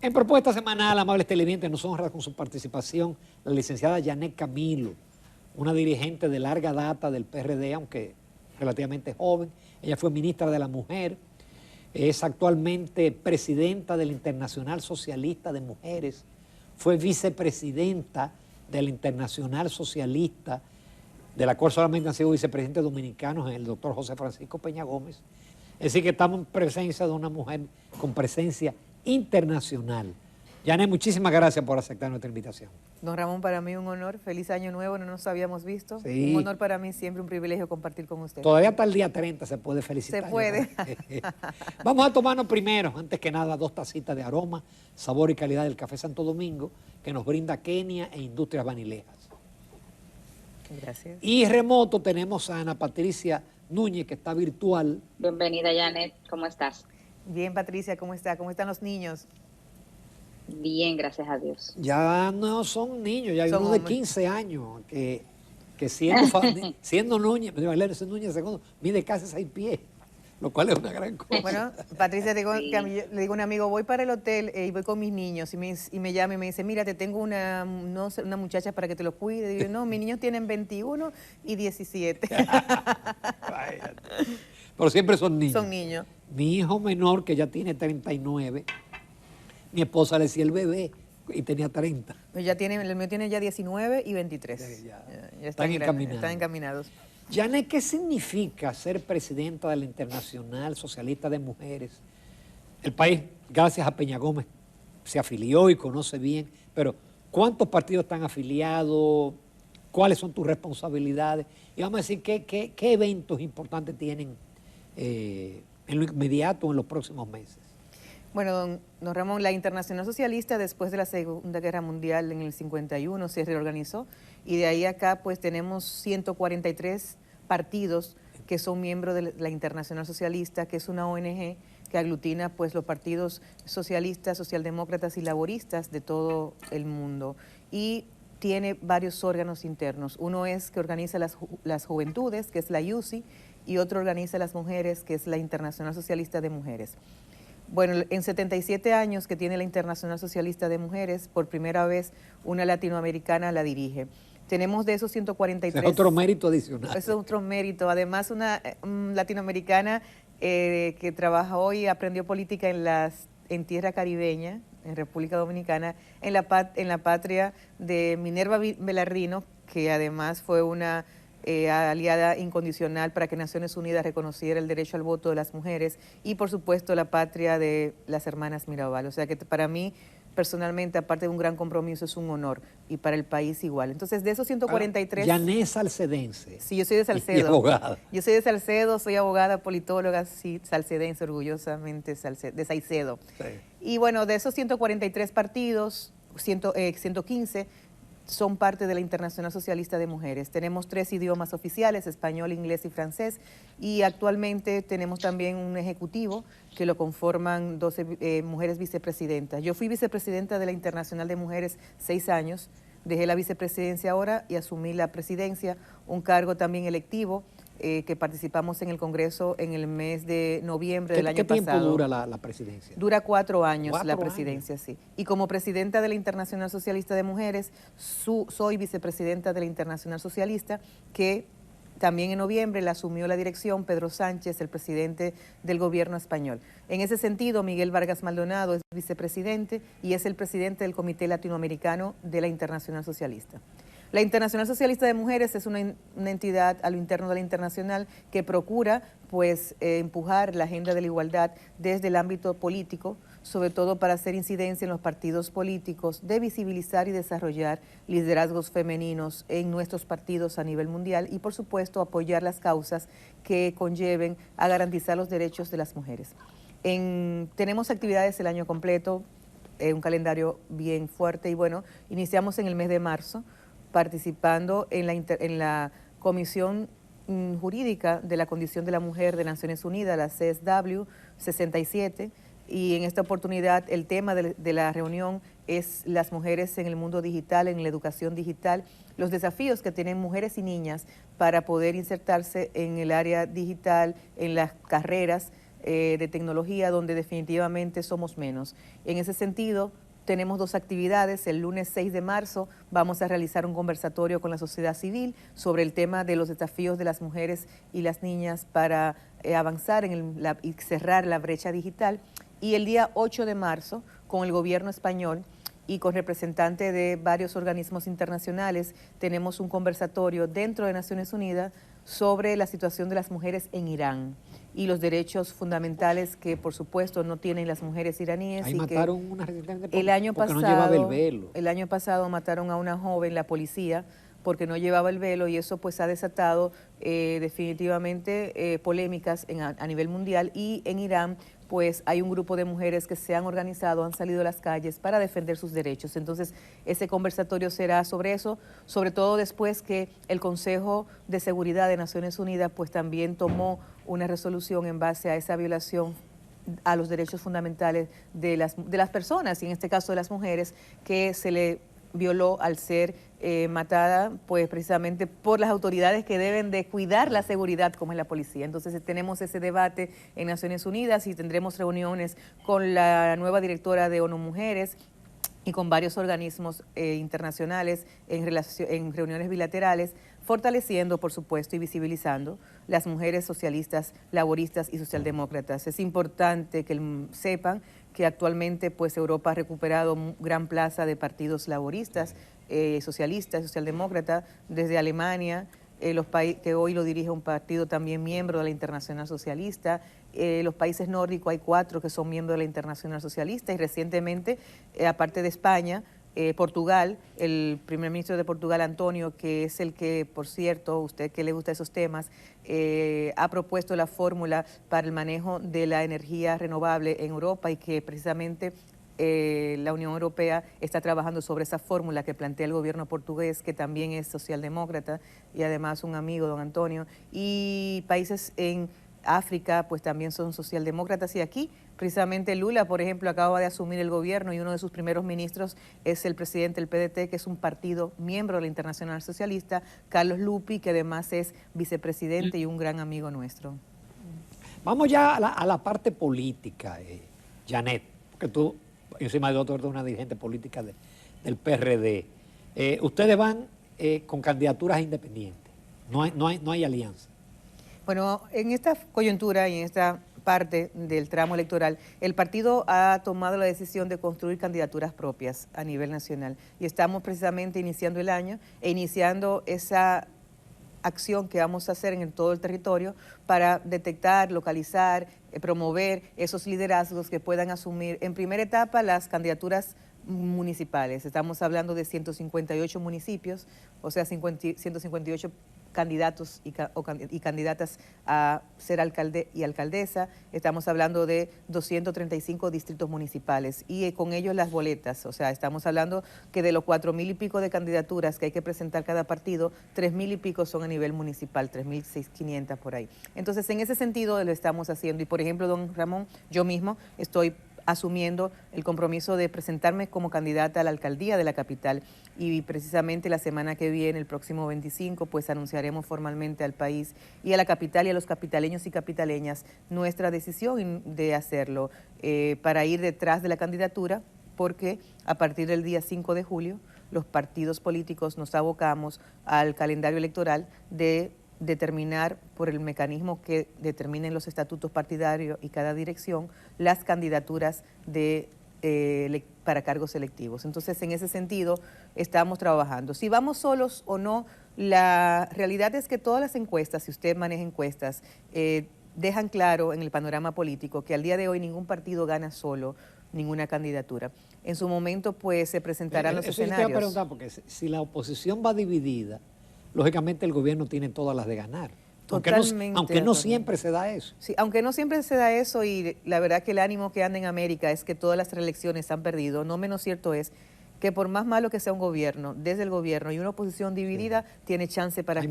En propuesta semanal, amables televidentes, nos honra con su participación la licenciada Yanet Camilo, una dirigente de larga data del PRD, aunque relativamente joven. Ella fue ministra de la Mujer, es actualmente presidenta de la Internacional Socialista de Mujeres, fue vicepresidenta de la Internacional Socialista, de la cual solamente han sido vicepresidentes dominicanos, el doctor José Francisco Peña Gómez. Es decir, que estamos en presencia de una mujer con presencia internacional. Yanet, muchísimas gracias por aceptar nuestra invitación. Don Ramón, para mí un honor. Feliz año nuevo, no nos habíamos visto. Sí. Un honor para mí, siempre un privilegio compartir con usted. Todavía hasta el día 30 se puede felicitar. Se puede. Vamos a tomarnos primero, antes que nada, 2 tacitas de aroma, sabor y calidad del café Santo Domingo que nos brinda Kenia e Industrias Vanilejas. Gracias. Y remoto tenemos a Ana Patricia Núñez, que está virtual. Bienvenida, Yanet. ¿Cómo estás? Bien, Patricia, ¿cómo está? ¿Cómo están los niños? Bien, gracias a Dios. Ya no son niños, ya hay Son uno de hombres. 15 años que siendo Núñez, Núñez II, mide casi 6 pies, lo cual es una gran cosa. Bueno, Patricia, digo, Sí. que le digo a un amigo, voy para el hotel y voy con mis niños y me llama y me dice, mira, te tengo una muchacha para que te los cuide. Y digo, no, mis niños tienen 21 y 17. Váyate. Pero siempre son niños. Son niños. Mi hijo menor, que ya tiene 39, mi esposa le decía el bebé y tenía 30. El mío tiene ya 19 y 23. Ya están están encaminados. Están encaminados. Yanet, ¿qué significa ser presidenta de la Internacional Socialista de Mujeres? El país, gracias a Peña Gómez, se afilió y conoce bien, pero ¿cuántos partidos están afiliados? ¿Cuáles son tus responsabilidades? Y vamos a decir, ¿qué eventos importantes tienen en lo inmediato o en los próximos meses? Bueno, don Ramón, la Internacional Socialista después de la Segunda Guerra Mundial en el 51 se reorganizó y de ahí acá pues tenemos 143 partidos que son miembros de la Internacional Socialista, que es una ONG que aglutina pues los partidos socialistas, socialdemócratas y laboristas de todo el mundo y tiene varios órganos internos. Uno es que organiza las juventudes, que es la IUCI, y otro organiza las mujeres, que es la Internacional Socialista de Mujeres. Bueno, en 77 años que tiene la Internacional Socialista de Mujeres, por primera vez una latinoamericana la dirige. Tenemos de esos 143... Es otro mérito adicional. Eso es otro mérito. Además, una latinoamericana que trabaja hoy, aprendió política en tierra caribeña, en República Dominicana, en la patria de Minerva Belarrino, que además fue una aliada incondicional para que Naciones Unidas reconociera el derecho al voto de las mujeres y, por supuesto, la patria de las hermanas Mirabal. O sea que para mí, personalmente, aparte de un gran compromiso, es un honor y para el país igual. Entonces, de esos 143... Yanet salcedense. Sí, yo soy de Salcedo. Y abogada. Yo soy de Salcedo, soy abogada, politóloga, sí, salcedense, orgullosamente de Salcedo. Sí. Y bueno, de esos 143 partidos, 115 son parte de la Internacional Socialista de Mujeres. Tenemos 3 idiomas oficiales, español, inglés y francés, y actualmente tenemos también un ejecutivo que lo conforman 12 mujeres vicepresidentas. Yo fui vicepresidenta de la Internacional de Mujeres 6 años, dejé la vicepresidencia ahora y asumí la presidencia, un cargo también electivo, que participamos en el Congreso en el mes de noviembre del año pasado. ¿Qué tiempo dura la presidencia? Dura 4 años 4 la presidencia, años. sí. Y como presidenta de la Internacional Socialista de Mujeres, soy vicepresidenta de la Internacional Socialista, que también en noviembre la asumió la dirección Pedro Sánchez, el presidente del gobierno español. En ese sentido, Miguel Vargas Maldonado es vicepresidente y es el presidente del Comité Latinoamericano de la Internacional Socialista. La Internacional Socialista de Mujeres es una entidad a lo interno de la internacional que procura pues empujar la agenda de la igualdad desde el ámbito político, sobre todo para hacer incidencia en los partidos políticos, de visibilizar y desarrollar liderazgos femeninos en nuestros partidos a nivel mundial y por supuesto apoyar las causas que conlleven a garantizar los derechos de las mujeres. Tenemos actividades el año completo, un calendario bien fuerte y bueno, iniciamos en el mes de marzo, participando en la Comisión Jurídica de la Condición de la Mujer de Naciones Unidas, la CSW 67, y en esta oportunidad el tema de la reunión es las mujeres en el mundo digital, en la educación digital, los desafíos que tienen mujeres y niñas para poder insertarse en el área digital, en las carreras de tecnología, donde definitivamente somos menos. En ese sentido, tenemos dos actividades. El lunes 6 de marzo vamos a realizar un conversatorio con la sociedad civil sobre el tema de los desafíos de las mujeres y las niñas para avanzar y cerrar la brecha digital. Y el día 8 de marzo, con el gobierno español y con representantes de varios organismos internacionales, tenemos un conversatorio dentro de Naciones Unidas sobre la situación de las mujeres en Irán y los derechos fundamentales que, por supuesto, no tienen las mujeres iraníes. Ahí y mataron una recientemente porque no llevaba el velo. El año pasado mataron a una joven, la policía, porque no llevaba el velo, y eso pues ha desatado definitivamente polémicas a nivel mundial. Y en Irán pues hay un grupo de mujeres que se han organizado, han salido a las calles para defender sus derechos. Entonces, ese conversatorio será sobre eso, sobre todo después que el Consejo de Seguridad de Naciones Unidas pues también tomó una resolución en base a esa violación a los derechos fundamentales de las personas, y en este caso de las mujeres, que se le violó al ser matada pues precisamente por las autoridades que deben de cuidar la seguridad, como es la policía. Entonces tenemos ese debate en Naciones Unidas y tendremos reuniones con la nueva directora de ONU Mujeres y con varios organismos internacionales en reuniones bilaterales, fortaleciendo, por supuesto, y visibilizando las mujeres socialistas, laboristas y socialdemócratas. Es importante que sepan que actualmente pues Europa ha recuperado gran plaza de partidos laboristas, socialistas, socialdemócratas, desde Alemania, que hoy lo dirige un partido también miembro de la Internacional Socialista. Los países nórdicos hay 4 que son miembros de la Internacional Socialista, y recientemente, aparte de España, Portugal, el primer ministro de Portugal, Antonio, que es el que, por cierto, usted que le gusta esos temas, ha propuesto la fórmula para el manejo de la energía renovable en Europa, y que precisamente la Unión Europea está trabajando sobre esa fórmula que plantea el gobierno portugués, que también es socialdemócrata y además un amigo, don Antonio. Y países en África pues también son socialdemócratas, y aquí precisamente Lula, por ejemplo, acaba de asumir el gobierno y uno de sus primeros ministros es el presidente del PDT, que es un partido miembro de la Internacional Socialista, Carlos Lupi, que además es vicepresidente y un gran amigo nuestro. Vamos ya a la parte política, Janet, porque tú, encima de otro, eres una dirigente política del PRD. Ustedes van con candidaturas independientes, no hay alianza. Bueno, en esta coyuntura y en esta parte del tramo electoral, el partido ha tomado la decisión de construir candidaturas propias a nivel nacional, y estamos precisamente iniciando el año e iniciando esa acción que vamos a hacer en todo el territorio para detectar, localizar, promover esos liderazgos que puedan asumir en primera etapa las candidaturas municipales. Estamos hablando de 158 municipios, o sea, 158 candidatos y candidatas a ser alcalde y alcaldesa. Estamos hablando de 235 distritos municipales y con ellos las boletas. O sea, estamos hablando que de los 4.000 y pico de candidaturas que hay que presentar cada partido, 3.000 y pico son a nivel municipal, 3.500 por ahí. Entonces, en ese sentido lo estamos haciendo. Y, por ejemplo, don Ramón, yo mismo estoy asumiendo el compromiso de presentarme como candidata a la alcaldía de la capital, y precisamente la semana que viene, el próximo 25, pues anunciaremos formalmente al país y a la capital y a los capitaleños y capitaleñas nuestra decisión de hacerlo, para ir detrás de la candidatura, porque a partir del día 5 de julio los partidos políticos nos abocamos al calendario electoral de determinar, por el mecanismo que determinen los estatutos partidarios y cada dirección, las candidaturas para cargos electivos. Entonces, en ese sentido, estamos trabajando. Si vamos solos o no, la realidad es que todas las encuestas, si usted maneja encuestas, dejan claro en el panorama político que al día de hoy ningún partido gana solo ninguna candidatura. En su momento, pues, se presentarán los escenarios. Yo te voy a preguntar, porque si la oposición va dividida, lógicamente el gobierno tiene todas las de ganar. Aunque no siempre se da eso. Sí, aunque no siempre se da eso, y la verdad que el ánimo que anda en América es que todas las reelecciones han perdido. No menos cierto es que por más malo que sea un gobierno, desde el gobierno y una oposición dividida, sí, tiene chance para hay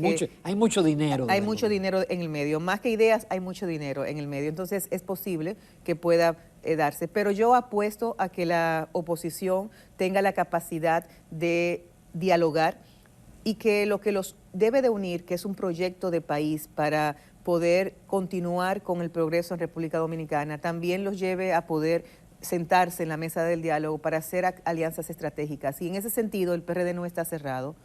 mucho dinero. Hay mucho dinero en el medio. Más que ideas, hay mucho dinero en el medio. Entonces es posible que pueda darse. Pero yo apuesto a que la oposición tenga la capacidad de dialogar, y que lo que los debe de unir, que es un proyecto de país para poder continuar con el progreso en República Dominicana, también los lleve a poder sentarse en la mesa del diálogo para hacer alianzas estratégicas. Y en ese sentido el PRD no está cerrado.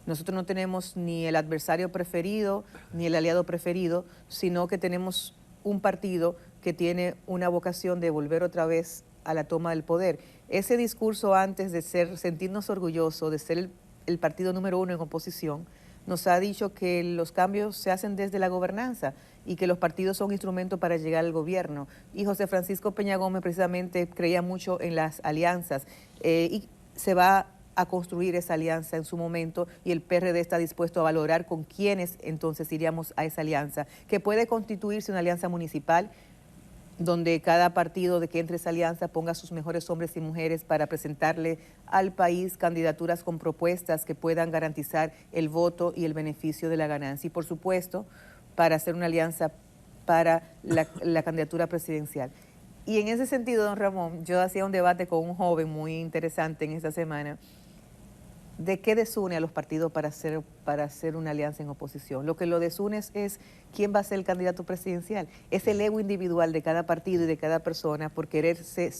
Nosotros no tenemos ni el adversario preferido ni el aliado preferido, sino que tenemos un partido que tiene una vocación de volver otra vez a la toma del poder. Ese discurso antes de sentirnos orgullosos de ser el partido número 1 en oposición, nos ha dicho que los cambios se hacen desde la gobernanza y que los partidos son instrumentos para llegar al gobierno. Y José Francisco Peña Gómez precisamente creía mucho en las alianzas y se va a construir esa alianza en su momento, y el PRD está dispuesto a valorar con quiénes entonces iríamos a esa alianza, que puede constituirse una alianza municipal, donde cada partido de que entre esa alianza ponga a sus mejores hombres y mujeres para presentarle al país candidaturas con propuestas que puedan garantizar el voto y el beneficio de la ganancia. Y por supuesto, para hacer una alianza para la candidatura presidencial. Y en ese sentido, don Ramón, yo hacía un debate con un joven muy interesante en esta semana, de qué desune a los partidos para hacer una alianza en oposición. Lo que lo desune es quién va a ser el candidato presidencial. Es el ego individual de cada partido y de cada persona por quererse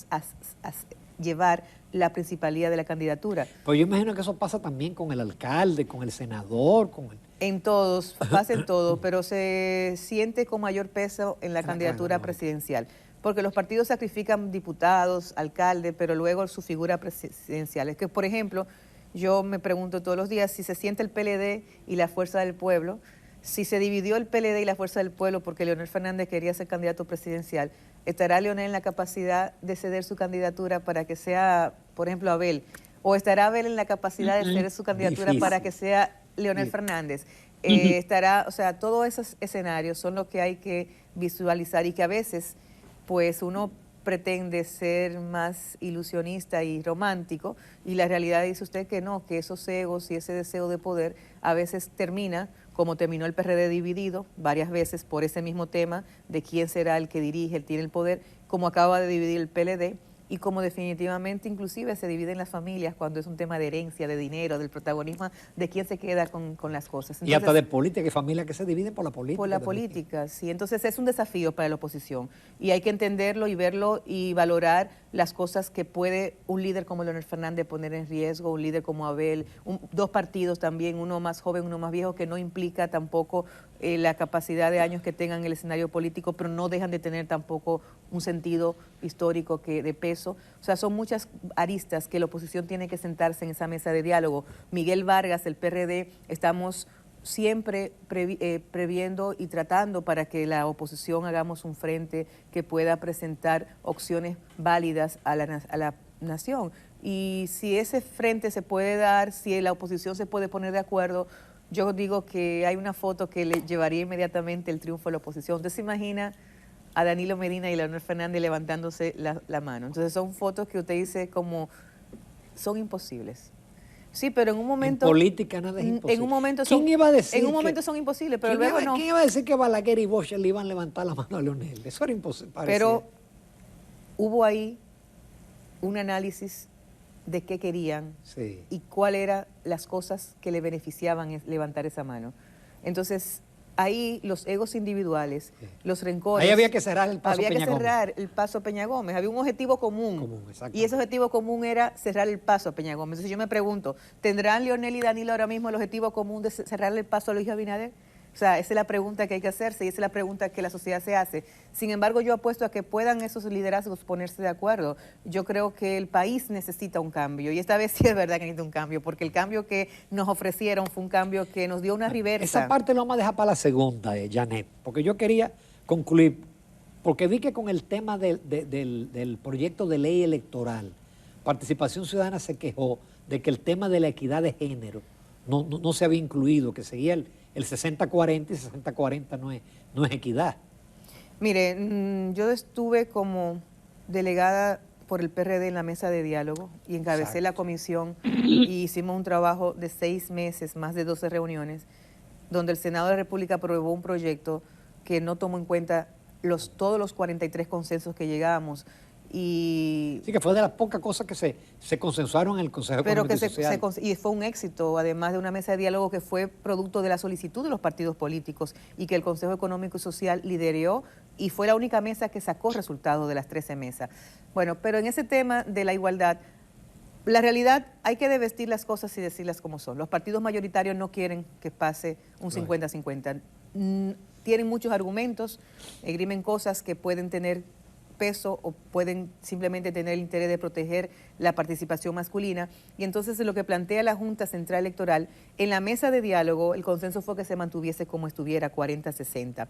llevar la principalía de la candidatura. Pues yo imagino que eso pasa también con el alcalde, con el senador, con el... En todos, pasa en todo, pero se siente con mayor peso en la candidatura presidencial. Porque los partidos sacrifican diputados, alcaldes, pero luego su figura presidencial. Es que, por ejemplo, yo me pregunto todos los días si se siente el PLD y la Fuerza del Pueblo, si se dividió el PLD y la Fuerza del Pueblo porque Leonel Fernández quería ser candidato presidencial, ¿estará Leonel en la capacidad de ceder su candidatura para que sea, por ejemplo, Abel? ¿O estará Abel en la capacidad de ceder su candidatura para que sea Leonel Fernández? Estará, o sea, todos esos escenarios son los que hay que visualizar y que a veces, pues, uno pretende ser más ilusionista y romántico, y la realidad dice usted que no, que esos egos y ese deseo de poder a veces termina, como terminó el PRD dividido varias veces por ese mismo tema de quién será el que dirige, el tiene el poder, como acaba de dividir el PLD, y como definitivamente inclusive se dividen las familias cuando es un tema de herencia, de dinero, del protagonismo, de quién se queda con las cosas. Entonces, y hasta de política y familias que se dividen por la política. Por la política, sí. Entonces es un desafío para la oposición y hay que entenderlo y verlo y valorar las cosas que puede un líder como Leonel Fernández poner en riesgo, un líder como Abel, dos partidos también, uno más joven, uno más viejo, que no implica tampoco la capacidad de años que tengan en el escenario político, pero no dejan de tener tampoco un sentido histórico de peso. O sea, son muchas aristas que la oposición tiene que sentarse en esa mesa de diálogo. Miguel Vargas, el PRD, estamos siempre previendo y tratando para que la oposición hagamos un frente que pueda presentar opciones válidas a la nación. Y si ese frente se puede dar, si la oposición se puede poner de acuerdo, yo digo que hay una foto que le llevaría inmediatamente el triunfo a la oposición. Usted se imagina a Danilo Medina y Leonel Fernández levantándose la mano. Entonces son fotos que usted dice como son imposibles. Sí, pero en un momento... En política nada es imposible. En un momento ¿Quién iba a decir en un momento son imposibles, pero luego no. ¿Quién iba a decir que Balaguer y Bosch le iban a levantar la mano a Leonel? Eso era imposible. Pero hubo ahí un análisis de qué querían y cuáles eran las cosas que le beneficiaban levantar esa mano. Entonces, ahí los egos individuales, los rencores... Ahí había que cerrar el paso Peña Gómez. Había que cerrar el paso a Peña Gómez. Había un objetivo común. Y ese objetivo común era cerrar el paso a Peña Gómez. Entonces yo me pregunto, ¿tendrán Leonel y Danilo ahora mismo el objetivo común de cerrarle el paso a Luis Abinader? O sea, esa es la pregunta que hay que hacerse y esa es la pregunta que la sociedad se hace. Sin embargo, yo apuesto a que puedan esos liderazgos ponerse de acuerdo. Yo creo que el país necesita un cambio y esta vez sí es verdad que necesita un cambio, porque el cambio que nos ofrecieron fue un cambio que nos dio una reversa. Esa parte lo vamos a dejar para la segunda, Janet, porque yo quería concluir, porque vi que con el tema del proyecto de ley electoral, Participación Ciudadana se quejó de que el tema de la equidad de género no se había incluido, que seguía el 60-40 y 60-40 no es equidad. Mire, yo estuve como delegada por el PRD en la mesa de diálogo y encabecé la comisión y hicimos un trabajo de 6 meses, más de 12 reuniones, donde el Senado de la República aprobó un proyecto que no tomó en cuenta todos los 43 consensos que llegábamos. Y Sí, que fue de las pocas cosas que se consensuaron en el Consejo pero Económico que y Social. y fue un éxito, además de una mesa de diálogo que fue producto de la solicitud de los partidos políticos y que el Consejo Económico y Social lideró y fue la única mesa que sacó resultados de las 13 mesas. Bueno, pero en ese tema de la igualdad, la realidad hay que desvestir las cosas y decirlas como son. Los partidos mayoritarios no quieren que pase un 50-50. Tienen muchos argumentos, esgrimen cosas que pueden tener peso o pueden simplemente tener el interés de proteger la participación masculina. Y entonces lo que plantea la Junta Central Electoral, en la mesa de diálogo, el consenso fue que se mantuviese como estuviera, 40-60.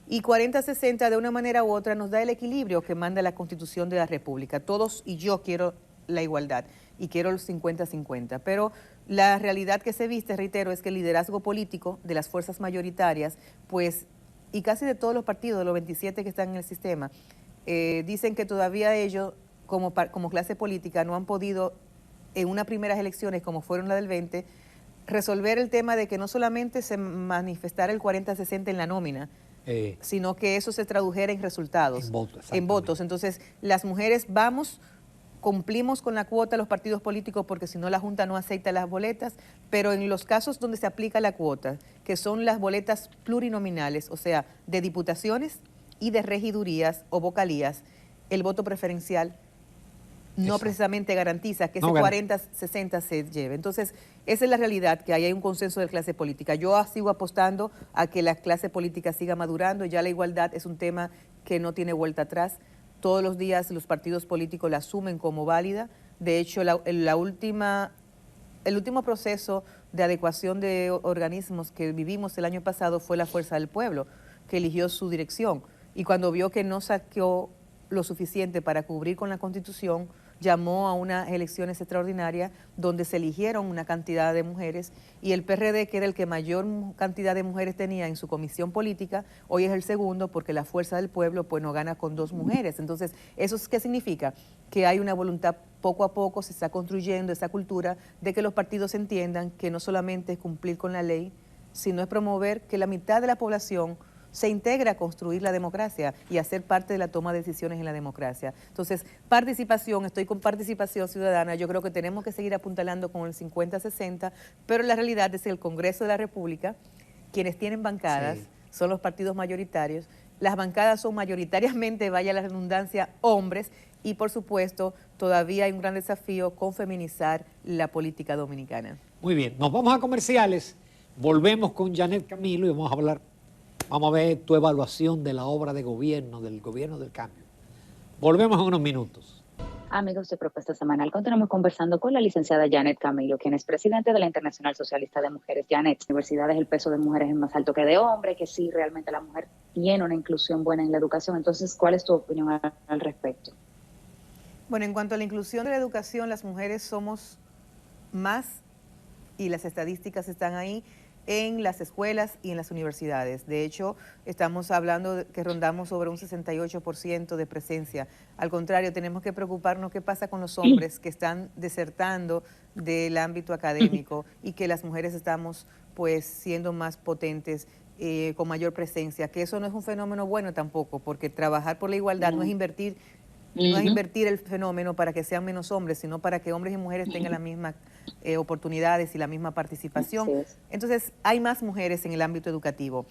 Y 40-60 de una manera u otra nos da el equilibrio que manda la Constitución de la República. Todos y yo quiero la igualdad y quiero los 50-50, pero la realidad que se viste, reitero, es que el liderazgo político de las fuerzas mayoritarias, pues, y casi de todos los partidos, de los 27 que están en el sistema, dicen que todavía ellos, como clase política, no han podido, en unas primeras elecciones, como fueron las del 20, resolver el tema de que no solamente se manifestara el 40-60 en la nómina, sino que eso se tradujera en resultados, en votos. Entonces, las mujeres cumplimos con la cuota los partidos políticos porque si no la Junta no acepta las boletas, pero en los casos donde se aplica la cuota, que son las boletas plurinominales, o sea, de diputaciones y de regidurías o vocalías, el voto preferencial no precisamente garantiza que ese 40-60 se lleve. Entonces, esa es la realidad, que ahí hay un consenso de clase política. Yo sigo apostando a que la clase política siga madurando. Ya la igualdad es un tema que no tiene vuelta atrás. Todos los días los partidos políticos la asumen como válida. De hecho, el último proceso de adecuación de organismos que vivimos el año pasado fue la Fuerza del Pueblo, que eligió su dirección. Y cuando vio que no saqueó lo suficiente para cubrir con la Constitución, llamó a unas elecciones extraordinarias donde se eligieron una cantidad de mujeres y el PRD, que era el que mayor cantidad de mujeres tenía en su comisión política, hoy es el segundo porque la Fuerza del Pueblo pues no gana con 2 mujeres. Entonces, ¿eso qué significa? Que hay una voluntad, poco a poco se está construyendo esa cultura de que los partidos entiendan que no solamente es cumplir con la ley, sino es promover que la mitad de la población se integra a construir la democracia y a ser parte de la toma de decisiones en la democracia. Entonces, estoy con participación ciudadana, yo creo que tenemos que seguir apuntalando con el 50-60, pero la realidad es que el Congreso de la República, quienes tienen bancadas, son los partidos mayoritarios, las bancadas son mayoritariamente, vaya la redundancia, hombres, y por supuesto, todavía hay un gran desafío con feminizar la política dominicana. Muy bien, nos vamos a comerciales, volvemos con Janet Camilo y vamos a ver tu evaluación de la obra de gobierno, del gobierno del cambio. Volvemos en unos minutos. Amigos de Propuesta Semanal, continuamos conversando con la licenciada Janet Camilo, quien es presidente de la Internacional Socialista de Mujeres. Janet, universidades, el peso de mujeres es más alto que de hombres, que sí, realmente la mujer tiene una inclusión buena en la educación. Entonces, ¿cuál es tu opinión al respecto? Bueno, en cuanto a la inclusión de la educación, las mujeres somos más, y las estadísticas están ahí, en las escuelas y en las universidades. De hecho, estamos hablando de que rondamos sobre un 68% de presencia. Al contrario, tenemos que preocuparnos qué pasa con los hombres que están desertando del ámbito académico y que las mujeres estamos pues siendo más potentes, con mayor presencia, que eso no es un fenómeno bueno tampoco, porque trabajar por la igualdad no es invertir el fenómeno para que sean menos hombres, sino para que hombres y mujeres tengan las mismas oportunidades y la misma participación. Entonces, hay más mujeres en el ámbito educativo.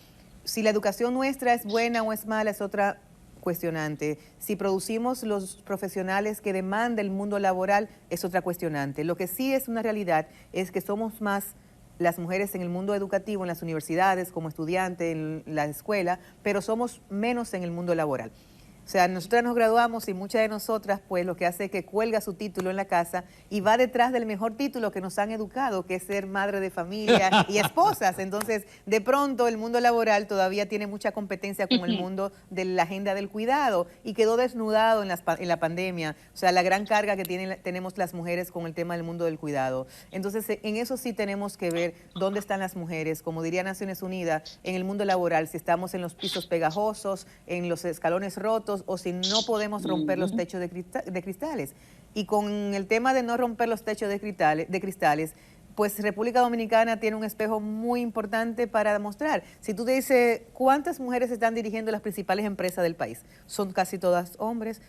Si la educación nuestra es buena o es mala es otra cuestionante. Si producimos los profesionales que demanda el mundo laboral es otra cuestionante. Lo que sí es una realidad es que somos más las mujeres en el mundo educativo, en las universidades, como estudiantes, en la escuela, pero somos menos en el mundo laboral. O sea, nosotras nos graduamos y muchas de nosotras, pues, lo que hace es que cuelga su título en la casa y va detrás del mejor título que nos han educado, que es ser madre de familia y esposas. Entonces, de pronto, el mundo laboral todavía tiene mucha competencia con el mundo de la agenda del cuidado y quedó desnudado en la pandemia. O sea, la gran carga que tenemos las mujeres con el tema del mundo del cuidado. Entonces, en eso sí tenemos que ver dónde están las mujeres, como diría Naciones Unidas, en el mundo laboral, si estamos en los pisos pegajosos, en los escalones rotos, o si no podemos romper los techos de cristales. Y con el tema de no romper los techos de cristales, pues República Dominicana tiene un espejo muy importante para demostrar. Si tú te dices, ¿cuántas mujeres están dirigiendo las principales empresas del país? Son casi todas hombres.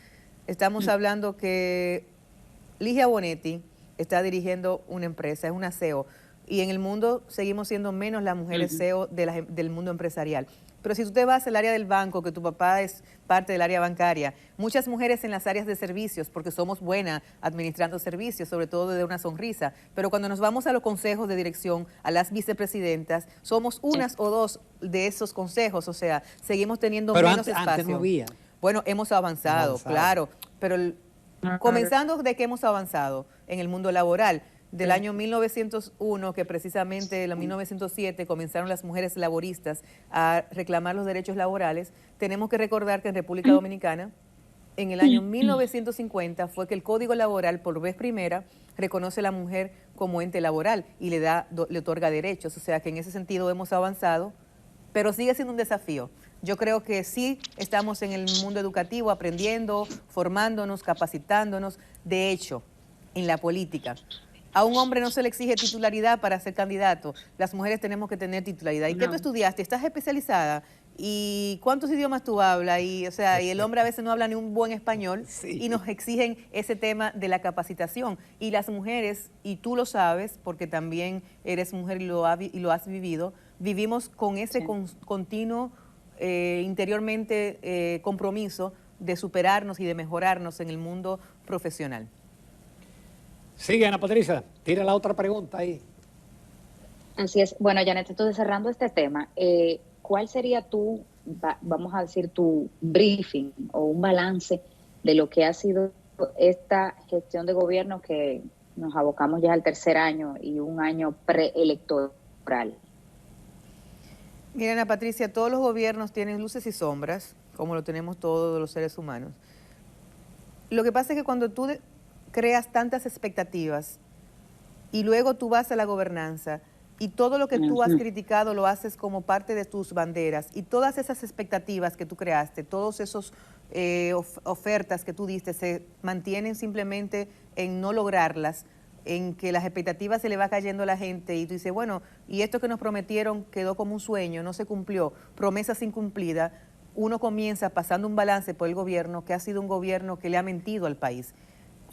estamos hablando que Ligia Bonetti está dirigiendo una empresa, es una CEO, y en el mundo seguimos siendo menos las mujeres CEO del mundo empresarial. Pero si tú te vas al área del banco, que tu papá es parte del área bancaria, muchas mujeres en las áreas de servicios, porque somos buenas administrando servicios, sobre todo de una sonrisa, pero cuando nos vamos a los consejos de dirección, a las vicepresidentas, somos unas o dos de esos consejos, o sea, seguimos teniendo menos espacio. Antes no había. Bueno, hemos avanzado, claro, pero comenzando de que hemos avanzado en el mundo laboral. Del año 1901, que precisamente en 1907 comenzaron las mujeres laboristas a reclamar los derechos laborales, tenemos que recordar que en República Dominicana, en el año 1950, fue que el Código Laboral, por vez primera, reconoce a la mujer como ente laboral y le otorga derechos. O sea que en ese sentido hemos avanzado, pero sigue siendo un desafío. Yo creo que sí estamos en el mundo educativo aprendiendo, formándonos, capacitándonos. De hecho, en la política, a un hombre no se le exige titularidad para ser candidato. Las mujeres tenemos que tener titularidad. ¿Y qué tú estudiaste? ¿Estás especializada? ¿Y cuántos idiomas tú hablas? Y, o sea, y el hombre a veces no habla ni un buen español y nos exigen ese tema de la capacitación. Y las mujeres, y tú lo sabes, porque también eres mujer y lo has vivido, vivimos con ese continuo interiormente compromiso de superarnos y de mejorarnos en el mundo profesional. Sigue, Ana Patricia, tira la otra pregunta ahí. Así es. Bueno, Janet, entonces cerrando este tema, ¿cuál sería vamos a decir, tu briefing o un balance de lo que ha sido esta gestión de gobierno, que nos abocamos ya al tercer año y un año preelectoral? Mira, Ana Patricia, todos los gobiernos tienen luces y sombras, como lo tenemos todos los seres humanos. Lo que pasa es que cuando tú creas tantas expectativas y luego tú vas a la gobernanza y todo lo que tú has criticado lo haces como parte de tus banderas, y todas esas expectativas que tú creaste, todos esos ofertas que tú diste se mantienen simplemente en no lograrlas, en que las expectativas se le va cayendo a la gente y tú dices, bueno, y esto que nos prometieron quedó como un sueño, no se cumplió, promesas incumplidas. Uno comienza pasando un balance por el gobierno, que ha sido un gobierno que le ha mentido al país.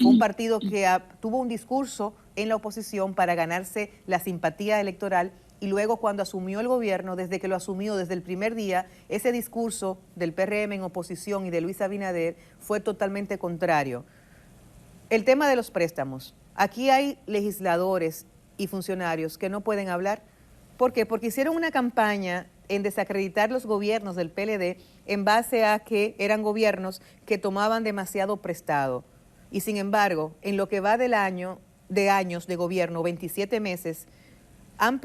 Fue un partido que tuvo un discurso en la oposición para ganarse la simpatía electoral, y luego cuando asumió el gobierno, desde que lo asumió, desde el primer día, ese discurso del PRM en oposición y de Luis Abinader fue totalmente contrario. El tema de los préstamos. Aquí hay legisladores y funcionarios que no pueden hablar. ¿Por qué? Porque hicieron una campaña en desacreditar los gobiernos del PLD en base a que eran gobiernos que tomaban demasiado prestado. Y sin embargo, en lo que va de años de gobierno, 27 meses, han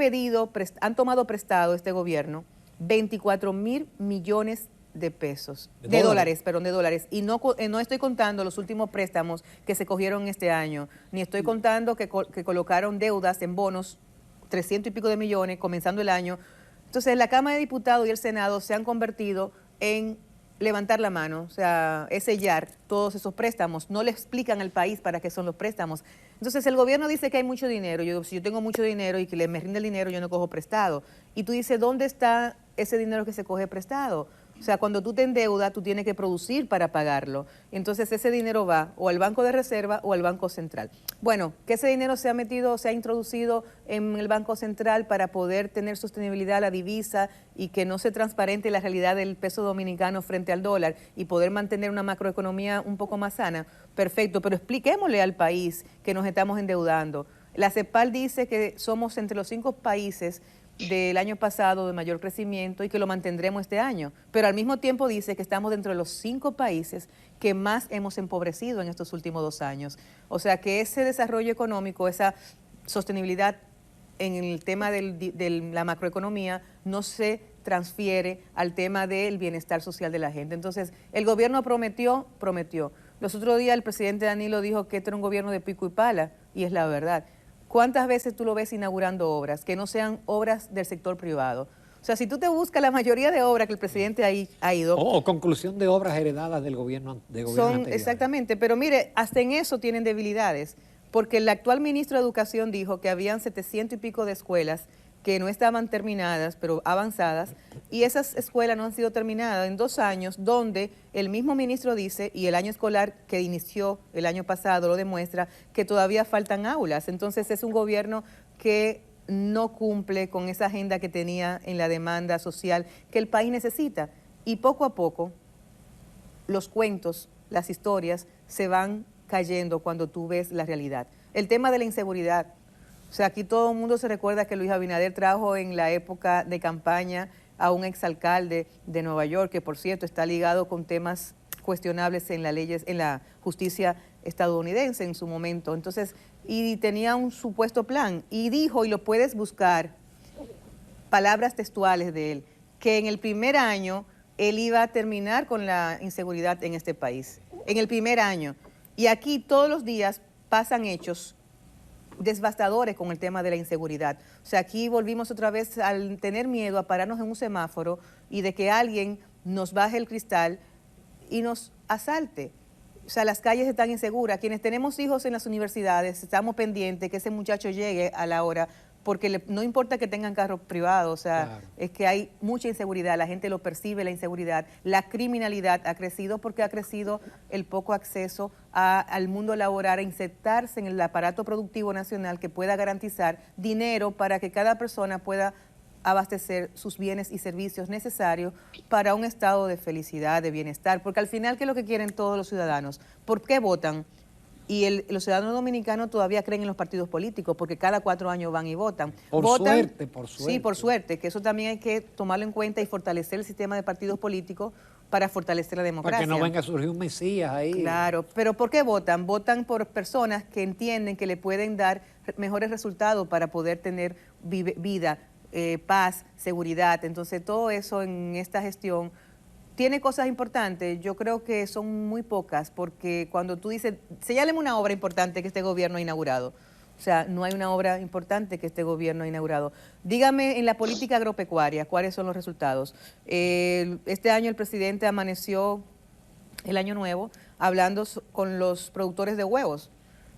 tomado prestado este gobierno 24,000 millones de pesos, de dólares. Y no estoy contando los últimos préstamos que se cogieron este año, ni estoy contando que colocaron deudas en bonos, 300 y pico de millones, comenzando el año. Entonces, la Cámara de Diputados y el Senado se han convertido en levantar la mano, o sea, es sellar todos esos préstamos. No le explican al país para qué son los préstamos. Entonces, el gobierno dice que hay mucho dinero. Si yo tengo mucho dinero y que me rinde el dinero, yo no cojo prestado. Y tú dices, ¿dónde está ese dinero que se coge prestado? O sea, cuando tú te endeudas, tú tienes que producir para pagarlo. Entonces, ese dinero va o al Banco de Reserva o al Banco Central. Bueno, que ese dinero se ha introducido en el Banco Central para poder tener sostenibilidad a la divisa y que no se transparente la realidad del peso dominicano frente al dólar y poder mantener una macroeconomía un poco más sana. Perfecto, pero expliquémosle al país que nos estamos endeudando. La CEPAL dice que somos entre los 5 países del año pasado de mayor crecimiento y que lo mantendremos este año, pero al mismo tiempo dice que estamos dentro de los 5 países que más hemos empobrecido en estos últimos 2 años. O sea que ese desarrollo económico, esa sostenibilidad en el tema de la macroeconomía no se transfiere al tema del bienestar social de la gente. Entonces, el gobierno prometió. Los otros días el presidente Danilo dijo que este era un gobierno de pico y pala, y es la verdad. ¿Cuántas veces tú lo ves inaugurando obras que no sean obras del sector privado? O sea, si tú te buscas la mayoría de obras que el presidente ha ido... O conclusión de obras heredadas del gobierno anterior. Exactamente, pero mire, hasta en eso tienen debilidades, porque el actual ministro de Educación dijo que habían 700 y pico de escuelas que no estaban terminadas, pero avanzadas, y esas escuelas no han sido terminadas en 2 años, donde el mismo ministro dice, y el año escolar que inició el año pasado lo demuestra, que todavía faltan aulas. Entonces es un gobierno que no cumple con esa agenda que tenía en la demanda social que el país necesita. Y poco a poco los cuentos, las historias se van cayendo cuando tú ves la realidad. El tema de la inseguridad. O sea, aquí todo el mundo se recuerda que Luis Abinader trajo en la época de campaña a un exalcalde de Nueva York, que por cierto está ligado con temas cuestionables en la justicia estadounidense en su momento. Entonces, y tenía un supuesto plan y dijo, y lo puedes buscar, palabras textuales de él, que en el primer año él iba a terminar con la inseguridad en este país. En el primer año. Y aquí todos los días pasan hechos devastadores con el tema de la inseguridad. O sea, aquí volvimos otra vez al tener miedo a pararnos en un semáforo y de que alguien nos baje el cristal y nos asalte. O sea, las calles están inseguras. Quienes tenemos hijos en las universidades, estamos pendientes que ese muchacho llegue a la hora, porque no importa que tengan carros privados, o sea, claro, es que hay mucha inseguridad, la gente lo percibe, la inseguridad, la criminalidad ha crecido porque ha crecido el poco acceso al mundo laboral, a insertarse en el aparato productivo nacional que pueda garantizar dinero para que cada persona pueda abastecer sus bienes y servicios necesarios para un estado de felicidad, de bienestar, porque al final, ¿qué es lo que quieren todos los ciudadanos? ¿Por qué votan? Y los ciudadanos dominicanos todavía creen en los partidos políticos porque cada 4 años van y votan. Por suerte. Sí, por suerte, que eso también hay que tomarlo en cuenta y fortalecer el sistema de partidos políticos para fortalecer la democracia. Para que no venga a surgir un mesías ahí. Claro, pero ¿por qué votan? Votan por personas que entienden que le pueden dar mejores resultados para poder tener vida, paz, seguridad. Entonces todo eso en esta gestión tiene cosas importantes, yo creo que son muy pocas, porque cuando tú dices, señáleme una obra importante que este gobierno ha inaugurado. O sea, no hay una obra importante que este gobierno ha inaugurado. Dígame en la política agropecuaria, ¿cuáles son los resultados? Este año el presidente amaneció, el año nuevo, hablando con los productores de huevos.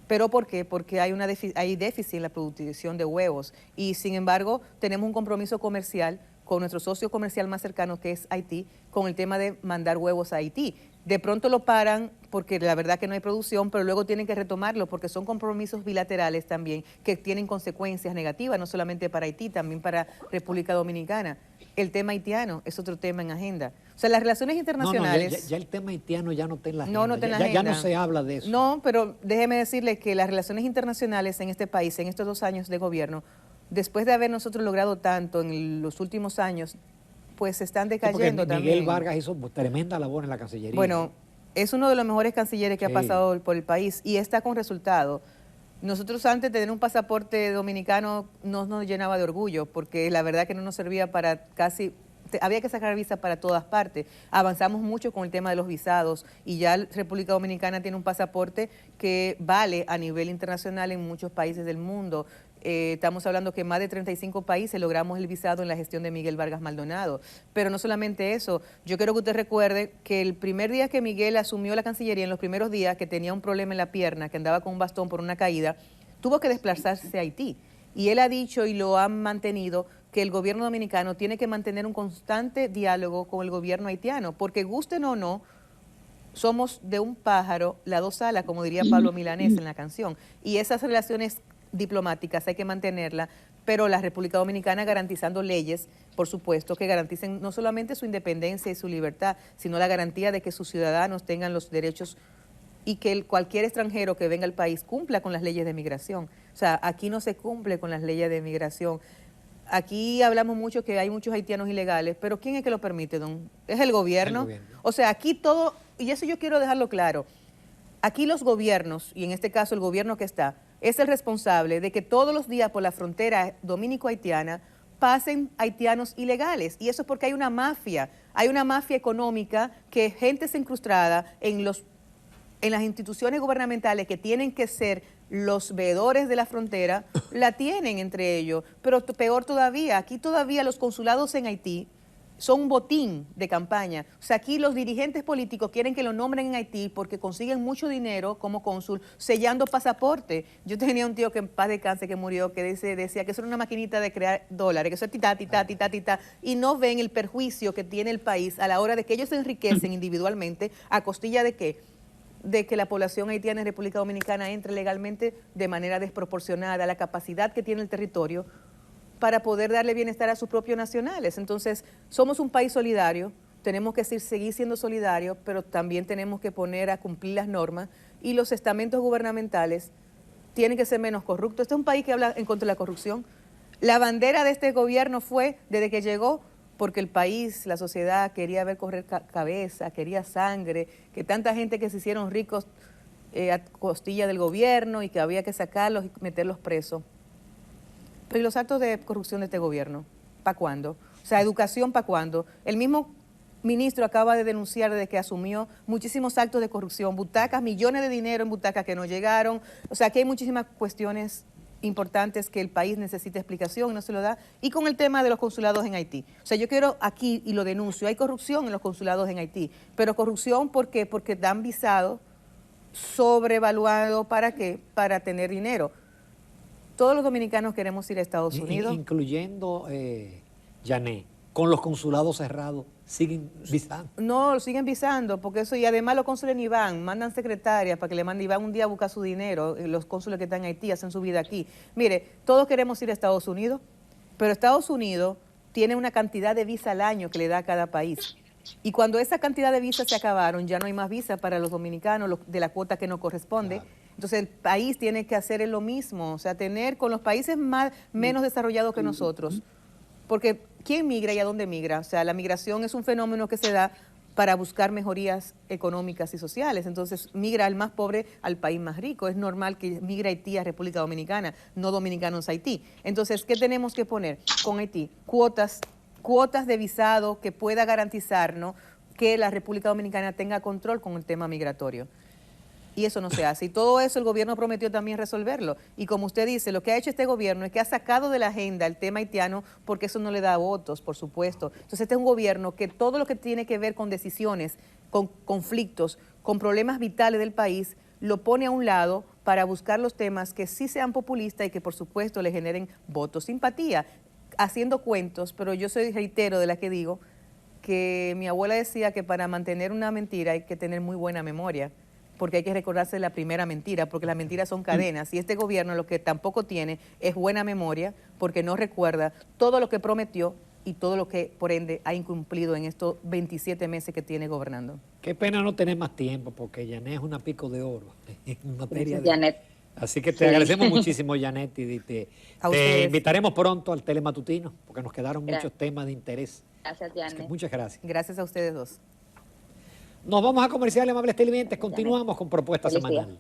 ¿Pero por qué? Porque hay déficit en la producción de huevos y, sin embargo, tenemos un compromiso comercial con nuestro socio comercial más cercano, que es Haití, con el tema de mandar huevos a Haití. De pronto lo paran porque la verdad que no hay producción, pero luego tienen que retomarlo porque son compromisos bilaterales también que tienen consecuencias negativas, no solamente para Haití, también para República Dominicana. El tema haitiano es otro tema en agenda. O sea, las relaciones internacionales... Ya el tema haitiano ya no está en la agenda. No está en la agenda. Ya no se habla de eso. No, pero déjeme decirle que las relaciones internacionales en este país, en estos 2 años de gobierno, después de haber nosotros logrado tanto en los últimos años, pues están decayendo también. Miguel Vargas hizo tremenda labor en la Cancillería. Bueno, es uno de los mejores cancilleres que ha pasado por el país y está con resultado. Nosotros antes de tener un pasaporte dominicano no nos llenaba de orgullo porque la verdad que no nos servía para casi... Había que sacar visa para todas partes. Avanzamos mucho con el tema de los visados y ya la República Dominicana tiene un pasaporte que vale a nivel internacional en muchos países del mundo. Estamos hablando que más de 35 países logramos el visado en la gestión de Miguel Vargas Maldonado. Pero no solamente eso, yo quiero que usted recuerde que el primer día que Miguel asumió la Cancillería, en los primeros días que tenía un problema en la pierna, que andaba con un bastón por una caída, tuvo que desplazarse a Haití. Y él ha dicho y lo han mantenido que el gobierno dominicano tiene que mantener un constante diálogo con el gobierno haitiano, porque gusten o no, somos de un pájaro, las 2 alas, como diría Pablo Milanés en la canción. Y esas relaciones diplomáticas hay que mantenerlas, pero la República Dominicana garantizando leyes, por supuesto, que garanticen no solamente su independencia y su libertad, sino la garantía de que sus ciudadanos tengan los derechos y que cualquier extranjero que venga al país cumpla con las leyes de migración. O sea, aquí no se cumple con las leyes de migración. Aquí hablamos mucho que hay muchos haitianos ilegales, pero ¿quién es que lo permite, don? ¿Es el gobierno? O sea, aquí todo, y eso yo quiero dejarlo claro, aquí los gobiernos, y en este caso el gobierno que está, es el responsable de que todos los días por la frontera dominico-haitiana pasen haitianos ilegales. Y eso es porque hay una mafia económica que gente se incrustada en las instituciones gubernamentales que tienen que ser los veedores de la frontera, la tienen entre ellos. Pero peor todavía, aquí todavía los consulados en Haití son un botín de campaña. O sea, aquí los dirigentes políticos quieren que lo nombren en Haití porque consiguen mucho dinero como cónsul sellando pasaporte. Yo tenía un tío que en paz descanse que murió, que decía que eso era una maquinita de crear dólares, que eso es tita, tita, tita, tita, y no ven el perjuicio que tiene el país a la hora de que ellos se enriquecen individualmente a costilla de qué, de que la población haitiana en República Dominicana entre legalmente de manera desproporcionada a la capacidad que tiene el territorio para poder darle bienestar a sus propios nacionales. Entonces, somos un país solidario, tenemos que seguir siendo solidarios, pero también tenemos que poner a cumplir las normas y los estamentos gubernamentales tienen que ser menos corruptos. Este es un país que habla en contra de la corrupción. La bandera de este gobierno fue, desde que llegó, porque el país, la sociedad quería ver correr cabeza, quería sangre, que tanta gente que se hicieron ricos a costilla del gobierno y que había que sacarlos y meterlos presos. Pero ¿y los actos de corrupción de este gobierno? ¿Para cuándo? O sea, educación, ¿para cuándo? El mismo ministro acaba de denunciar desde que asumió muchísimos actos de corrupción, butacas, millones de dinero en butacas que no llegaron. O sea, aquí hay muchísimas cuestiones importantes que el país necesita explicación y no se lo da. Y con el tema de los consulados en Haití. O sea, yo quiero aquí, y lo denuncio, hay corrupción en los consulados en Haití. Pero corrupción, ¿por qué? Porque dan visado sobrevaluado, ¿para qué? Para tener dinero. Todos los dominicanos queremos ir a Estados Unidos. Incluyendo, Janet, con los consulados cerrados, ¿siguen visando? No, siguen visando, porque eso, y además los cónsules ni van, mandan secretarias para que le manden, y van un día a buscar su dinero, los cónsules que están en Haití hacen su vida aquí. Mire, todos queremos ir a Estados Unidos, pero Estados Unidos tiene una cantidad de visa al año que le da a cada país. Y cuando esa cantidad de visas se acabaron, ya no hay más visas para los dominicanos de la cuota que nos corresponde. Claro. Entonces el país tiene que hacer lo mismo, o sea, tener con los países menos desarrollados que nosotros. Porque ¿quién migra y a dónde migra? O sea, la migración es un fenómeno que se da para buscar mejorías económicas y sociales. Entonces migra el más pobre al país más rico. Es normal que migre Haití a República Dominicana, no dominicanos a Haití. Entonces, ¿qué tenemos que poner con Haití? Cuotas de visado que pueda garantizarnos que la República Dominicana tenga control con el tema migratorio. Y eso no se hace. Y todo eso el gobierno prometió también resolverlo. Y como usted dice, lo que ha hecho este gobierno es que ha sacado de la agenda el tema haitiano porque eso no le da votos, por supuesto. Entonces este es un gobierno que todo lo que tiene que ver con decisiones, con conflictos, con problemas vitales del país, lo pone a un lado para buscar los temas que sí sean populistas y que por supuesto le generen votos, simpatía, haciendo cuentos. Pero yo soy reitero de la que digo que mi abuela decía que para mantener una mentira hay que tener muy buena memoria, porque hay que recordarse de la primera mentira, porque las mentiras son cadenas, y este gobierno lo que tampoco tiene es buena memoria, porque no recuerda todo lo que prometió y todo lo que, por ende, ha incumplido en estos 27 meses que tiene gobernando. Qué pena no tener más tiempo, porque Janet es una pico de oro en materia de... Janet. Así que te agradecemos muchísimo, Janet, y te invitaremos pronto al Telematutino, porque nos quedaron muchos temas de interés. Gracias, Janet. Muchas gracias. Gracias a ustedes dos. Nos vamos a comerciales, amables televidentes. Continuamos con Propuesta Semanal.